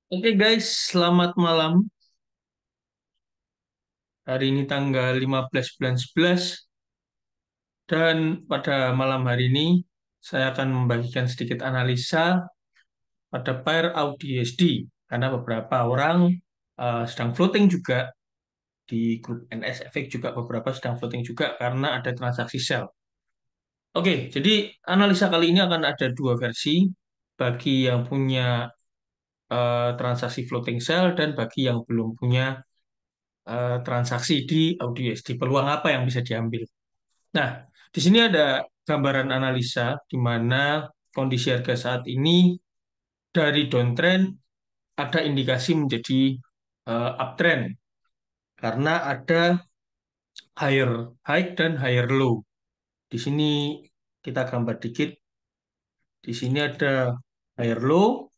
Oke guys, selamat malam. Hari ini tanggal 15 bulan 11 dan pada malam hari ini saya akan membagikan sedikit analisa pada pair AUD-USD karena beberapa orang sedang floating juga di grup NSFX juga beberapa sedang floating juga karena ada transaksi sell. Oke, jadi analisa kali ini akan ada dua versi bagi yang punya transaksi floating sell dan bagi yang belum punya transaksi di Audi USD. Peluang apa yang bisa diambil? Nah, di sini ada gambaran analisa di mana kondisi harga saat ini dari downtrend ada indikasi menjadi uptrend karena ada higher high dan higher low. Di sini kita gambar dikit. Di sini ada higher low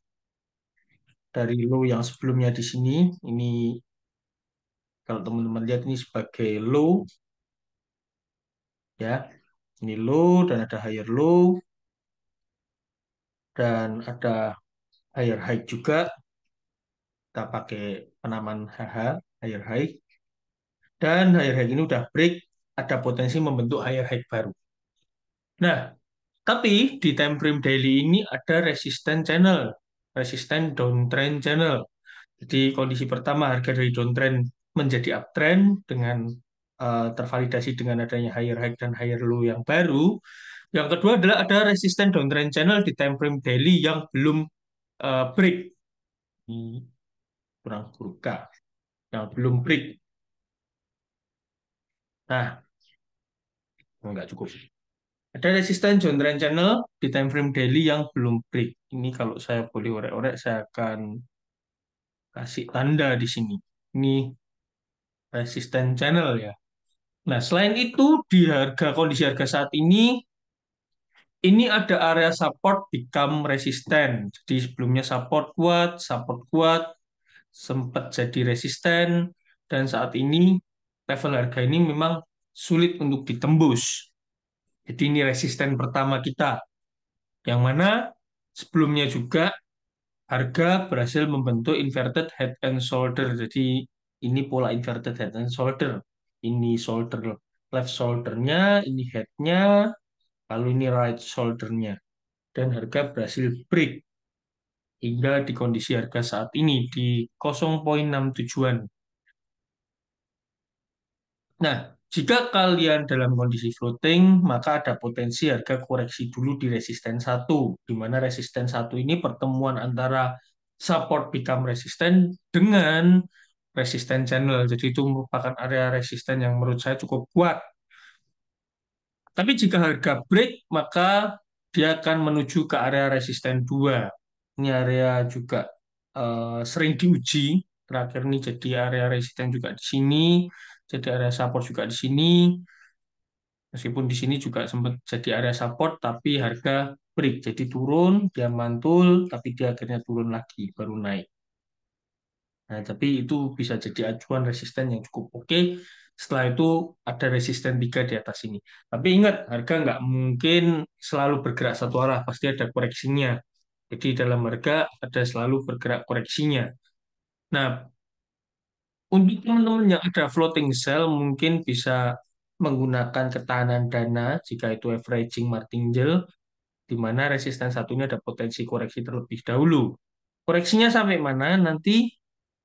dari low yang sebelumnya di sini. Ini kalau teman-teman lihat ini sebagai low ya. Ini low dan ada higher low dan ada higher high juga. Kita pakai penamaan HH, higher high. Dan higher high ini udah break, ada potensi membentuk higher high baru. Nah, tapi di time frame daily ini ada resistance channel, resistance downtrend channel. Jadi kondisi pertama harga dari downtrend menjadi uptrend dengan tervalidasi dengan adanya higher high dan higher low yang baru. Yang kedua adalah ada resistance downtrend channel di time frame daily yang belum break. Ini kurang huruf K, yang belum break. Nah, enggak cukup. Ada resisten John Trend Channel di time frame daily yang belum break. Ini kalau saya boleh orek-orek, saya akan kasih tanda di sini. Ini resisten channel ya. Nah, selain itu di kondisi harga saat ini ada area support become resisten. Jadi sebelumnya support kuat, sempat jadi resisten, dan saat ini level harga ini memang sulit untuk ditembus. Jadi ini resisten pertama kita. Yang mana sebelumnya juga harga berhasil membentuk inverted head and shoulder. Jadi ini pola inverted head and shoulder. Ini shoulder left shouldernya, ini headnya, lalu ini right shouldernya. Dan harga berhasil break hingga di kondisi harga saat ini di 0,67-an. Nah, jika kalian dalam kondisi floating, maka ada potensi harga koreksi dulu di resisten satu, di mana resisten satu ini pertemuan antara support become resisten dengan resisten channel. Jadi itu merupakan area resisten yang menurut saya cukup kuat. Tapi jika harga break, maka dia akan menuju ke area resisten 2. Ini area juga sering diuji. Terakhir ini jadi area resisten juga di sini, jadi area support juga di sini. Meskipun di sini juga sempat jadi area support, tapi harga break. Jadi turun, dia mantul, tapi dia akhirnya turun lagi, baru naik. Nah, tapi itu bisa jadi acuan resisten yang cukup oke. Setelah itu ada resisten 3 di atas ini. Tapi ingat, harga nggak mungkin selalu bergerak satu arah, pasti ada koreksinya. Jadi dalam harga ada selalu bergerak koreksinya. Nah, untuk teman-teman yang ada floating sell, mungkin bisa menggunakan ketahanan dana jika itu averaging martingale, di mana resisten satunya ada potensi koreksi terlebih dahulu. Koreksinya sampai mana nanti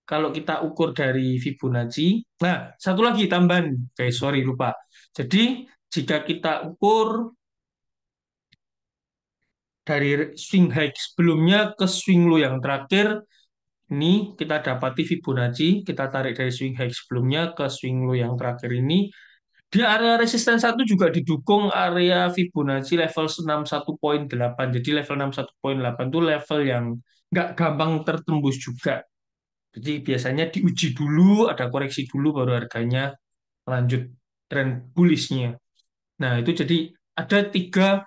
kalau kita ukur dari Fibonacci. Nah, satu lagi tambahan, guys, sorry lupa. Jadi jika kita ukur dari swing high sebelumnya ke swing low yang terakhir, ini kita dapati Fibonacci, kita tarik dari swing high sebelumnya ke swing low yang terakhir ini. Di area resisten satu juga didukung area Fibonacci level 61,8. Jadi level 61,8 itu level yang nggak gampang tertembus juga. Jadi biasanya diuji dulu, ada koreksi dulu, baru harganya lanjut tren bullishnya. Nah, itu jadi ada 3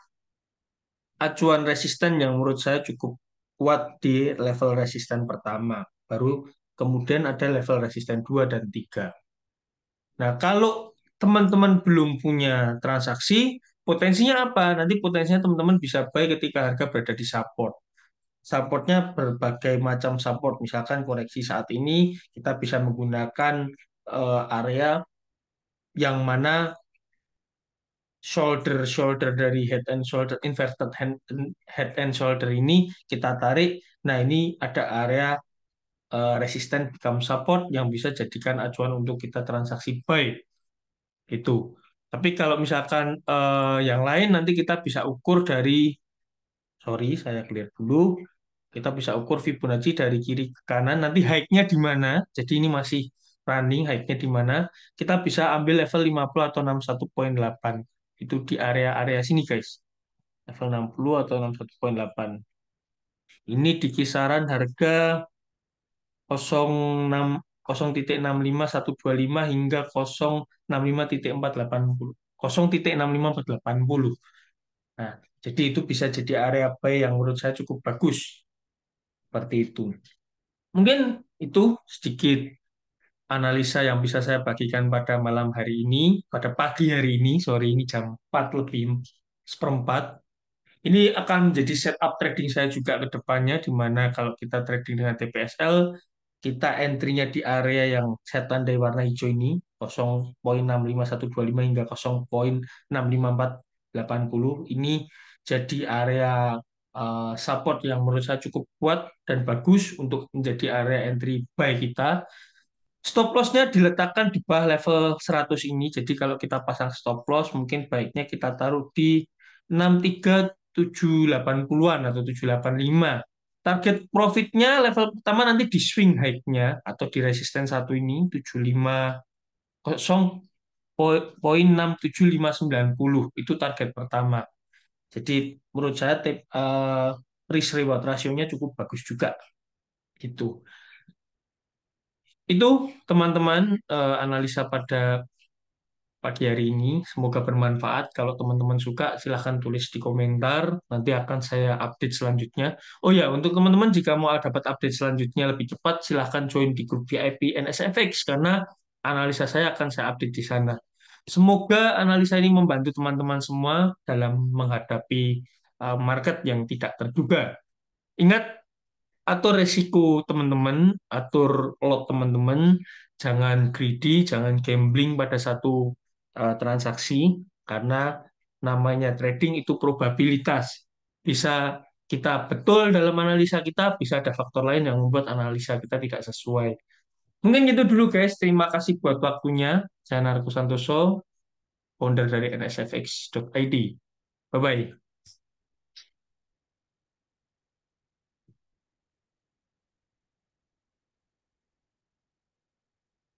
acuan resisten yang menurut saya cukup kuat di level resisten pertama. Baru kemudian ada level resisten 2 dan 3. Nah, kalau teman-teman belum punya transaksi, potensinya apa? Nanti potensinya teman-teman bisa buy ketika harga berada di support. supportnya berbagai macam support. Misalkan koreksi saat ini kita bisa menggunakan area yang mana shoulder dari head and shoulder inverted head and shoulder ini kita tarik. Nah, ini ada area resisten become support yang bisa jadikan acuan untuk kita transaksi buy itu. Tapi kalau misalkan yang lain nanti kita bisa ukur dari, sorry saya clear dulu. Kita bisa ukur Fibonacci dari kiri ke kanan. Nanti high-nya di mana? Jadi ini masih running, high-nya di mana? Kita bisa ambil level 50 atau 61,8. Itu di area-area sini, guys. Level 60 atau 61,8. Ini di kisaran harga 06 0,65125 hingga 0,65,480. 0,65,480. Nah, jadi itu bisa jadi area buy yang menurut saya cukup bagus. Seperti itu. Mungkin itu sedikit analisa yang bisa saya bagikan pada malam hari ini, pada pagi hari ini, sorry ini jam 4 lebih seperempat. Ini akan menjadi setup trading saya juga ke depannya, di mana kalau kita trading dengan TPSL, kita entry-nya di area yang saya tandai warna hijau ini, 0,65125 hingga 0,65480. Ini jadi area support yang menurut saya cukup kuat dan bagus untuk menjadi area entry buy kita. Stop loss-nya diletakkan di bawah level 100 ini. Jadi kalau kita pasang stop loss, mungkin baiknya kita taruh di 63,780-an atau 785. Target profitnya level pertama nanti di swing high-nya atau di resisten satu ini 750,67590 itu target pertama. Jadi menurut saya risk reward rasionya cukup bagus juga gitu. Itu teman-teman analisa pada pagi hari ini. Semoga bermanfaat. Kalau teman-teman suka, silahkan tulis di komentar. Nanti akan saya update selanjutnya. Oh ya, untuk teman-teman jika mau dapat update selanjutnya lebih cepat, silahkan join di grup VIP NSFX karena analisa saya akan saya update di sana. Semoga analisa ini membantu teman-teman semua dalam menghadapi market yang tidak terduga. Ingat, atur resiko teman-teman, atur lot teman-teman, jangan greedy, jangan gambling pada satu transaksi, karena namanya trading itu probabilitas. Bisa kita betul dalam analisa kita, bisa ada faktor lain yang membuat analisa kita tidak sesuai. Mungkin gitu dulu guys, terima kasih buat waktunya. Saya Narko Santoso, founder dari nsfx.id. Bye-bye.